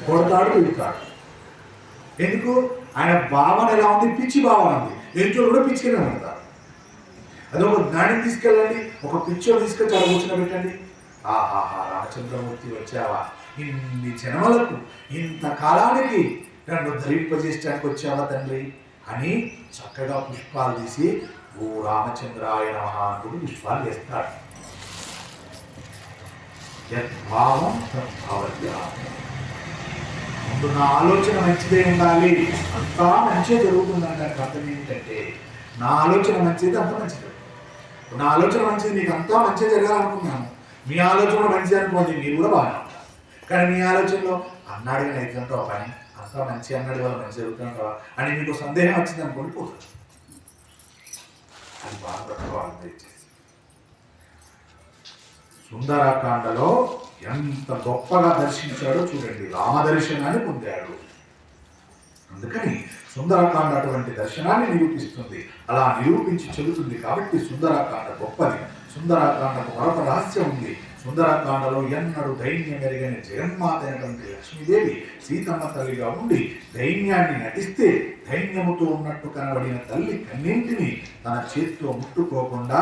కొడతాడు, తిడతాడు. ఎందుకు? ఆయన భావన ఎలా ఉంది? పిచ్చి భావన ఉంది. ఇంట్లో కూడా పిచ్చిగానే ఉంటారు. అదే ఒక జ్ఞానం తీసుకెళ్ళండి, ఒక పిచ్చో తీసుకొచ్చి అలా కూర్చుని పెట్టండి. ఆహాహా, రామచంద్రమూర్తి వచ్చావా, ఇన్ని జన్మలకు ఇంత కాలానికి నన్ను ధరింపజేయడానికి వచ్చావా తండ్రి అని చక్కగా పుష్పాలు తీసి ఓ రామచంద్రాయ నమః అంటూ పుష్పాలు వేస్తాడు. యద్భావం తద్భావత్య. ముందు నా ఆలోచన మంచిదే ఉండాలి, అంతా మంచిగా జరుగుతుందంటే అర్థం ఏంటంటే నా ఆలోచన మంచిది, అంత మంచిది. నా ఆలోచన మంచిది, నీకు అంతా మంచిగా జరగాలనుకున్నాను. మీ ఆలోచన మంచిది అనుకోండి, మీరు కూడా బాగానే ఉంటారు. కానీ మీ ఆలోచనలో అన్నాడు కానీ అవుతుంటావా పని, అంతా మంచి అన్నాడు కదా మంచి జరుగుతుంటావా అని మీకు సందేహం వచ్చింది అనుకోండి, పోతుంది. అది బాధపడవాలి. సుందరకాండలో ఎంత గొప్పగా దర్శించాడో చూడండి, రామదర్శనాన్ని పొందాడు. అందుకని సుందరకాండ అటువంటి దర్శనాన్ని నిరూపిస్తుంది, అలా నిరూపించి చెబుతుంది. కాబట్టి సుందరకాండ గొప్పది. సుందరకాండకు మరొక రహస్యం ఉంది. సుందరకాండలో ఎన్నడూ దైన్యం ఎరగని జగన్మాత అయినటువంటి లక్ష్మీదేవి సీతమ్మ తల్లిగా ఉండి దైన్యాన్ని నటిస్తే దైన్యముతో ఉన్నట్టు కనబడిన తల్లి కన్నింటిని తన చేతితో ముట్టుకోకుండా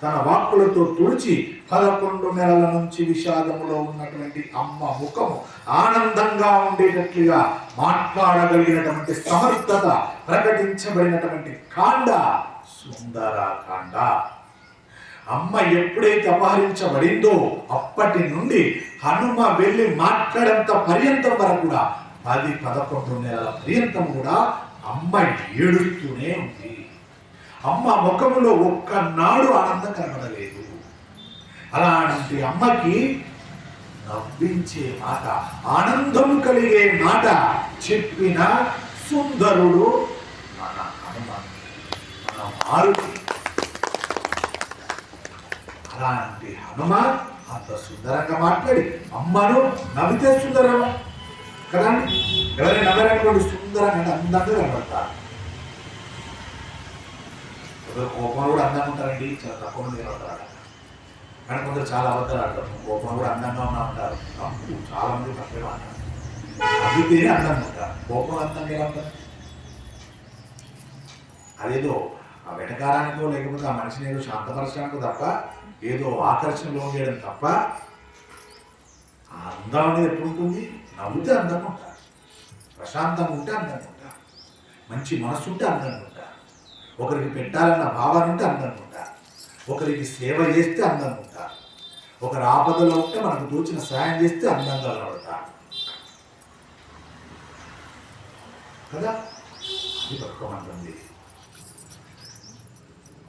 తన వాక్కులతో తుడిచి 11 నెలల నుంచి విషాదములో ఉన్నటువంటి అమ్మ ముఖము ఆనందంగా ఉండేటట్లుగా మాట్లాడగలిగినటువంటి సమర్థత ప్రకటించబడినటువంటి కాండ సుందరకాండ. అమ్మ ఎప్పుడైతే అపహరించబడిందో అప్పటి నుండి హనుమ వెళ్ళి మాట్లాడేంత పర్యంతం వరకు కూడా 10-11 నెలల పర్యంతం కూడా అమ్మ ఏడుస్తూనే ఉంది. అమ్మ ముఖములో ఒక్కనాడు ఆనందం కనబడలేదు. అలాంటి అమ్మకి నవ్వించే మాట, ఆనందం కలిగే మాట చెప్పిన సుందరుడు మన హనుమ, మన మారుతి. అలాంటి హనుమ అంత సుందరంగా మాట్లాడి అమ్మను నవ్వితే సుందరం కదా. ఎవరైనా నవ్వారనుకోండి సుందరంగా అందంగా కనబడతారు. కోపంలో కూడా అందంగా ఉంటారండి, చాలా తక్కువ మంది కనబడతారు. కానీ కొందరు చాలా అబద్ధాలు ఆడతారు. కోపంలో కూడా అందంగా ఉన్నా ఉంటారు, చాలా మంది తప్పే అంటారు. నవ్వితేనే అందంగా ఉంటారు, కోపంలో అందంగా ఎలా ఉంటారు? అదేదో ఆ వెటకారానికో లేకపోతే ఆ మనిషిని ఏదో శాంతపరచడానికో తప్ప, ఏదో ఆకర్షణలో చేయడం తప్ప ఆ అందం అనేది ఎప్పుడు ఉంటుంది? నవ్వుతే అందంగా ఉంటారు, ప్రశాంతంగా ఉంటే అందంగా ఉంటారు, మంచి మనసు ఉంటే అందంగా ఉంటారు, ఒకరికి పెట్టాలన్న భావన ఉంటే అందంగా ఉంటారు, ఒకరికి సేవ చేస్తే అందంగా ఉంటారు, ఒకరి ఆపదలో ఉంటే మనకు తోచిన సాయం చేస్తే అందంగా కనబడతారు కదా. అది పట్టుకోమంటుంది.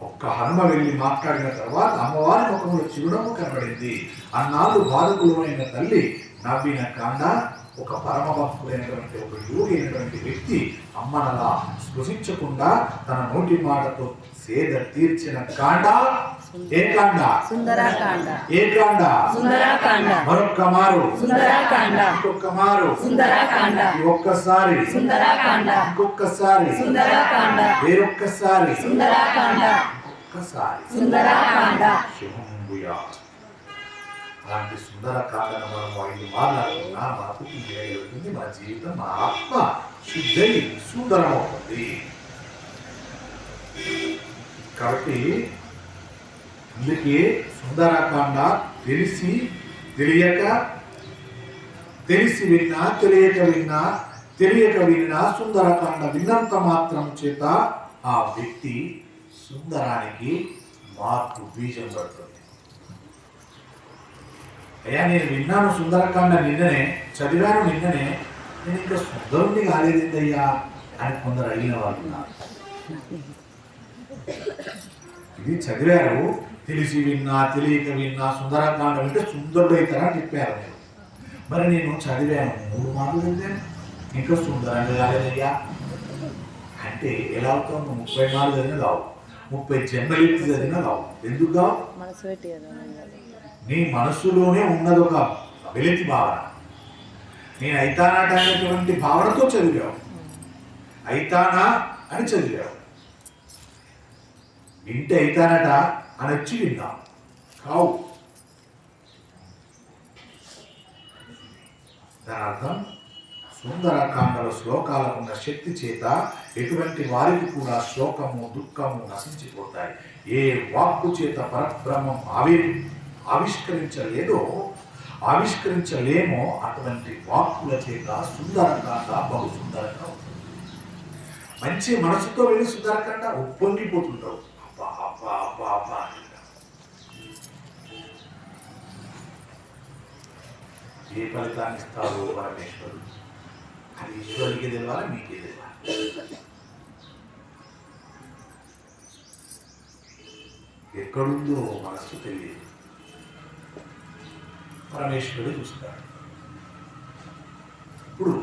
ఒక్క హనుమ వెళ్ళి మాట్లాడిన తర్వాత అమ్మవారి ముఖంలో చిరునవ్వు కనబడింది. అన్నాళ్ళు బాధకులమైన తల్లి నవ్విన కాండ ఒక పరమ భక్తుడైనటువంటి ఒక యోగి అయినటువంటి వ్యక్తి అమ్మనలా స్పృశించకుండా తన నోటి మాటతో సేద తీర్చిన కాండ ఏ కాండ? సుందరకాండ. ఏ కాండ? సుందరకాండ. మరొక్క మారు సుందరకాండ. ఇంకొక మారు సుందరకాండ. ఒక్కసారి సుందరకాండ. ఇంకొకసారి సుందరకాండ. వేరొక్కసారి సుందరకాండ. ఒక్కసారి సుందరకాండ. శుభంబుయా. అలాంటి సుందరకాండను మనం 5 మార్లు మనకు జరుగుతుంది. మన జీవితం, మన ఆత్మ శుద్ధై సుందరమవుతుంది. కాబట్టి అందుకే సుందరకాండ తెలిసి తెలియక, తెలిసి విన్నా తెలియక విన్నా, తెలియక విన్నా సుందరకాండ విన్నంత మాత్రం చేత ఆ వ్యక్తి సుందరానికి మార్పు బీజం పడుతుంది. అయ్యా నేను విన్నాను సుందరకాండ నిన్ననే, చదివాను నిన్ననే, నేను ఇంకా సుందరుణ్ణి కాలేదేందయ్యా అని కొందరు అడిగిన వాళ్ళు ఉన్నారు. ఇది చదివారు, తెలిసి విన్నా తెలియక విన్నా సుందరకాండ అంటే సుందరుడు అవుతారని చెప్పారు. మరి నేను చదివాను 3 మార్లు చదివాను, ఇంకా సుందరంగా కాలేదయ్యా అంటే ఎలా అవుతావు? 30 మార్లు చదివినా కావు, 30 జన్మలెత్తి చదివినా కావు. ఎందుకు కావు? నీ మనసులోనే ఉన్నది ఒక వెలితి భావన. నేను అయితానాట అనేటువంటి భావనతో చదివావు, అయితానా అని చదివావు. వింటే అయితానట అని వచ్చి విన్నావు, కావు. దాని అర్థం సుందరకాండల శ్లోకాలకున్న శక్తి చేత ఎటువంటి వారికి కూడా శోకము దుఃఖము నశించిపోతాయి. ఏ వాక్కు చేత పరబ్రహ్మం ఆవిష్కరించలేమో అటువంటి వాక్కుల చేత సుందరకాండ బహు సుందరంగా ఉంటుంది. మంచి మనసుతో వెళ్ళి సుందరకాండ ఉప్పొంగిపోతుంటావు. అబ్బా అబ్బా అబ్బా అబ్బా అని. ఏ ఫలితాన్ని ఇస్తారో పరమేశ్వరుడు, అది ఈశ్వరుడికి తెలియాలి, మీకే తెలియాలి. ఎక్కడుందో మనస్సు తెలియదు, పరమేశ్వరుడు చూస్తాడు. ఇప్పుడు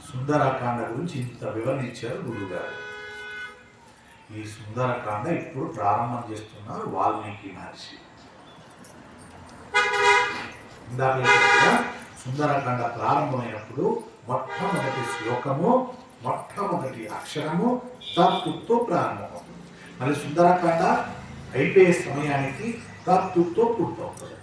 సుందరకాండ గురించి ఇంత వివరించారు గురువు గారు. ఈ సుందరకాండ ఇప్పుడు ప్రారంభం చేస్తున్నారు వాల్మీకి మహర్షి. ఇందాక సుందరకాండ ప్రారంభమైనప్పుడు మొట్టమొదటి శ్లోకము, మొట్టమొదటి అక్షరము తత్తుతో ప్రారంభమవుతుంది. మళ్ళీ సుందరకాండ అయిపోయే సమయానికి తత్తుతో పూర్తవుతుంది.